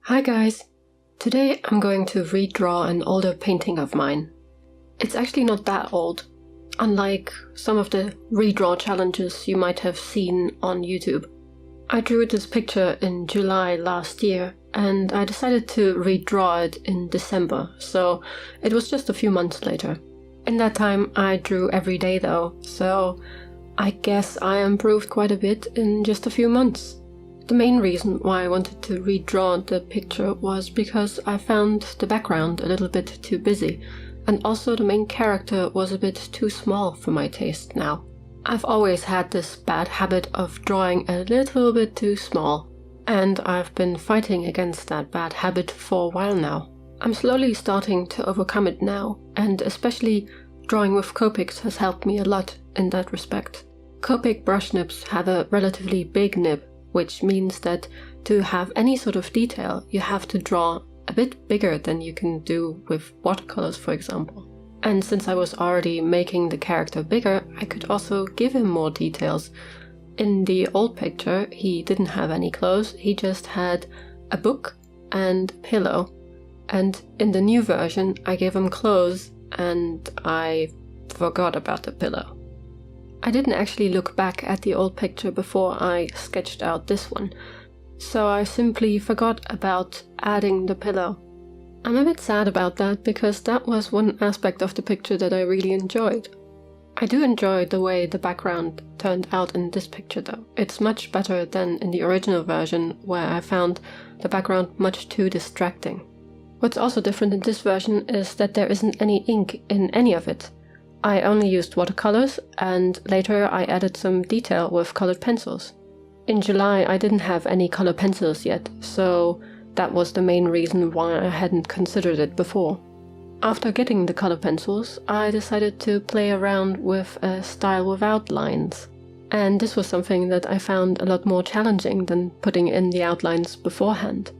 Hi guys! Today I'm going to redraw an older painting of mine. It's actually not that old, unlike some of the redraw challenges you might have seen on YouTube. I drew this picture in July last year and I decided to redraw it in December, so it was just a few months later. In that time I drew every day though, so I guess I improved quite a bit in just a few months. The main reason why I wanted to redraw the picture was because I found the background a little bit too busy, and also the main character was a bit too small for my taste now. I've always had this bad habit of drawing a little bit too small, and I've been fighting against that bad habit for a while now. I'm slowly starting to overcome it now, and especially drawing with Copics has helped me a lot in that respect. Copic brush nibs have a relatively big nib, which means that to have any sort of detail you have to draw a bit bigger than you can do with watercolors, for example. And since I was already making the character bigger, I could also give him more details. In the old picture he didn't have any clothes, he just had a book and a pillow. And in the new version I gave him clothes and I forgot about the pillow. I didn't actually look back at the old picture before I sketched out this one, so I simply forgot about adding the pillow. I'm a bit sad about that because that was one aspect of the picture that I really enjoyed. I do enjoy the way the background turned out in this picture though. It's much better than in the original version where I found the background much too distracting. What's also different in this version is that there isn't any ink in any of it. I only used watercolors, and later I added some detail with colored pencils. In July I didn't have any color pencils yet, so that was the main reason why I hadn't considered it before. After getting the color pencils, I decided to play around with a style without lines. And this was something that I found a lot more challenging than putting in the outlines beforehand.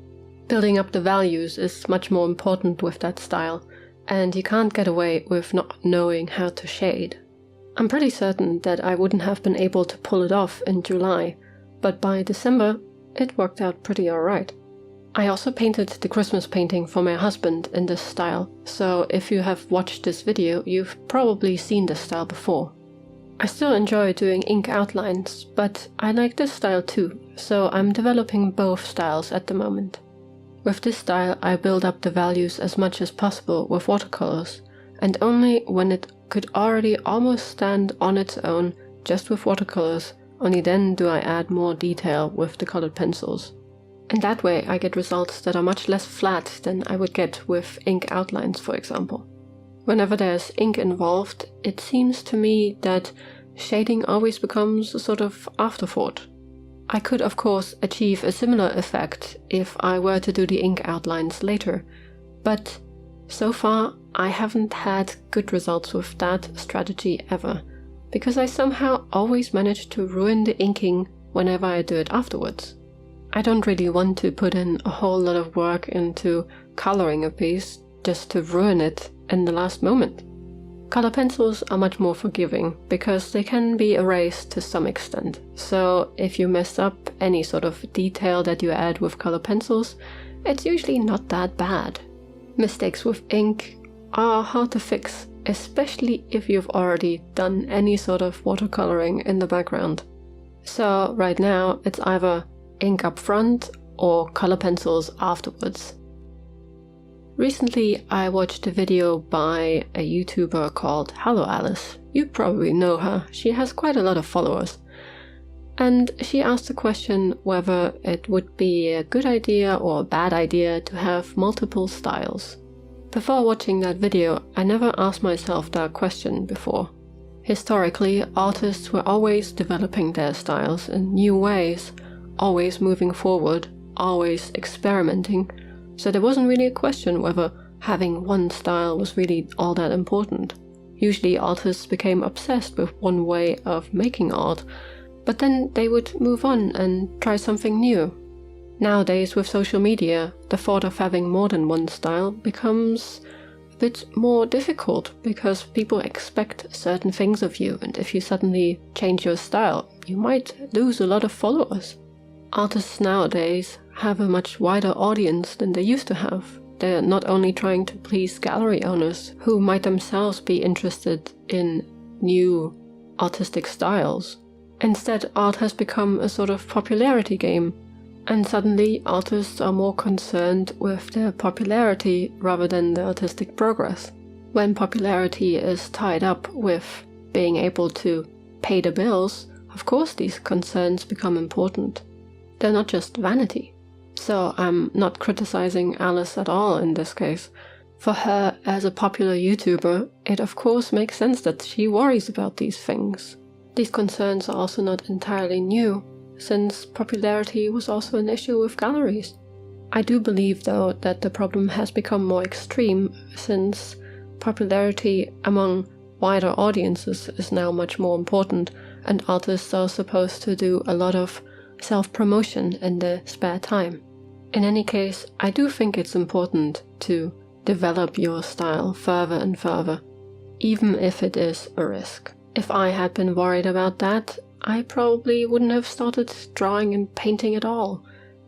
Building up the values is much more important with that style, and you can't get away with not knowing how to shade. I'm pretty certain that I wouldn't have been able to pull it off in July, but by December it worked out pretty alright. I also painted the Christmas painting for my husband in this style, so if you have watched this video you've probably seen this style before. I still enjoy doing ink outlines, but I like this style too, so I'm developing both styles at the moment. With this style I build up the values as much as possible with watercolors, and only when it could already almost stand on its own just with watercolors, only then do I add more detail with the colored pencils. And that way I get results that are much less flat than I would get with ink outlines, for example. Whenever there's ink involved, it seems to me that shading always becomes a sort of afterthought. I could of course achieve a similar effect if I were to do the ink outlines later, but so far I haven't had good results with that strategy ever, because I somehow always manage to ruin the inking whenever I do it afterwards. I don't really want to put in a whole lot of work into coloring a piece just to ruin it in the last moment. Color pencils are much more forgiving because they can be erased to some extent, so if you mess up any sort of detail that you add with color pencils, it's usually not that bad. Mistakes with ink are hard to fix, especially if you've already done any sort of watercoloring in the background. So right now it's either ink up front or color pencils afterwards. Recently I watched a video by a YouTuber called HulloAlice. You probably know her, she has quite a lot of followers. And she asked the question whether it would be a good idea or a bad idea to have multiple styles. Before watching that video, I never asked myself that question before. Historically, artists were always developing their styles in new ways, always moving forward, always experimenting. So there wasn't really a question whether having one style was really all that important. Usually artists became obsessed with one way of making art, but then they would move on and try something new. Nowadays with social media, the thought of having more than one style becomes a bit more difficult because people expect certain things of you, and if you suddenly change your style, you might lose a lot of followers. Artists nowadays have a much wider audience than they used to have. They're not only trying to please gallery owners who might themselves be interested in new artistic styles. Instead, art has become a sort of popularity game, and suddenly artists are more concerned with their popularity rather than the artistic progress. When popularity is tied up with being able to pay the bills, of course these concerns become important. They're not just vanity. So I'm not criticizing Alice at all in this case. For her, as a popular YouTuber, it of course makes sense that she worries about these things. These concerns are also not entirely new, since popularity was also an issue with galleries. I do believe, though, that the problem has become more extreme, since popularity among wider audiences is now much more important, and artists are supposed to do a lot of self-promotion in their spare time. In any case, I do think it's important to develop your style further and further, even if it is a risk. If I had been worried about that, I probably wouldn't have started drawing and painting at all,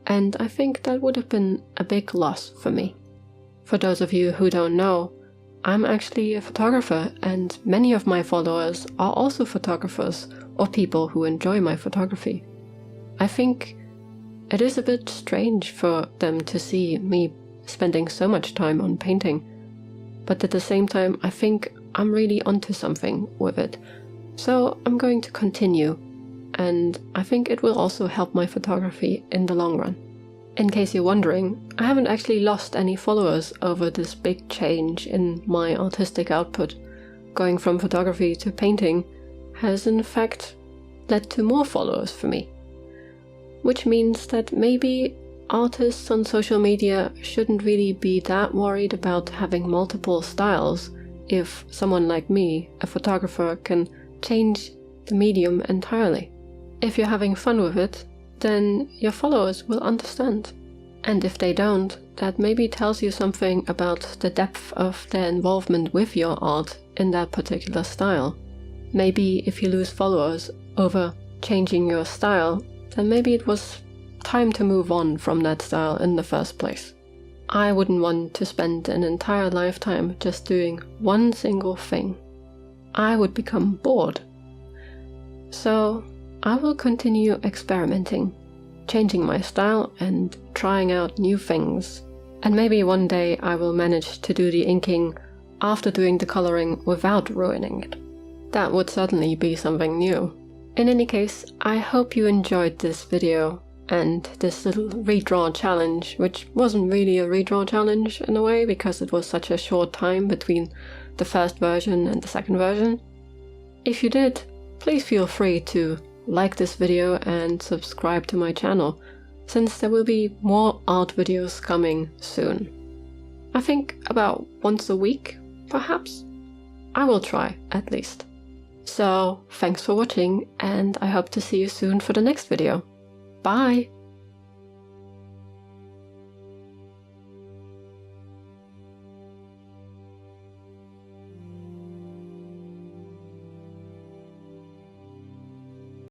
and I think that would have been a big loss for me. For those of you who don't know, I'm actually a photographer, and many of my followers are also photographers or people who enjoy my photography. I think it is a bit strange for them to see me spending so much time on painting, but at the same time I think I'm really onto something with it, so I'm going to continue, and I think it will also help my photography in the long run. In case you're wondering, I haven't actually lost any followers over this big change in my artistic output. Going from photography to painting has in fact led to more followers for me. Which means that maybe artists on social media shouldn't really be that worried about having multiple styles if someone like me, a photographer, can change the medium entirely. If you're having fun with it, then your followers will understand. And if they don't, that maybe tells you something about the depth of their involvement with your art in that particular style. Maybe if you lose followers over changing your style, then maybe it was time to move on from that style in the first place. I wouldn't want to spend an entire lifetime just doing one single thing. I would become bored. So I will continue experimenting, changing my style and trying out new things. And maybe one day I will manage to do the inking after doing the coloring without ruining it. That would certainly be something new. In any case, I hope you enjoyed this video and this little redraw challenge, which wasn't really a redraw challenge in a way because it was such a short time between the first version and the second version. If you did, please feel free to like this video and subscribe to my channel, since there will be more art videos coming soon. I think about once a week, perhaps? I will try, at least. So, thanks for watching, and I hope to see you soon for the next video. Bye!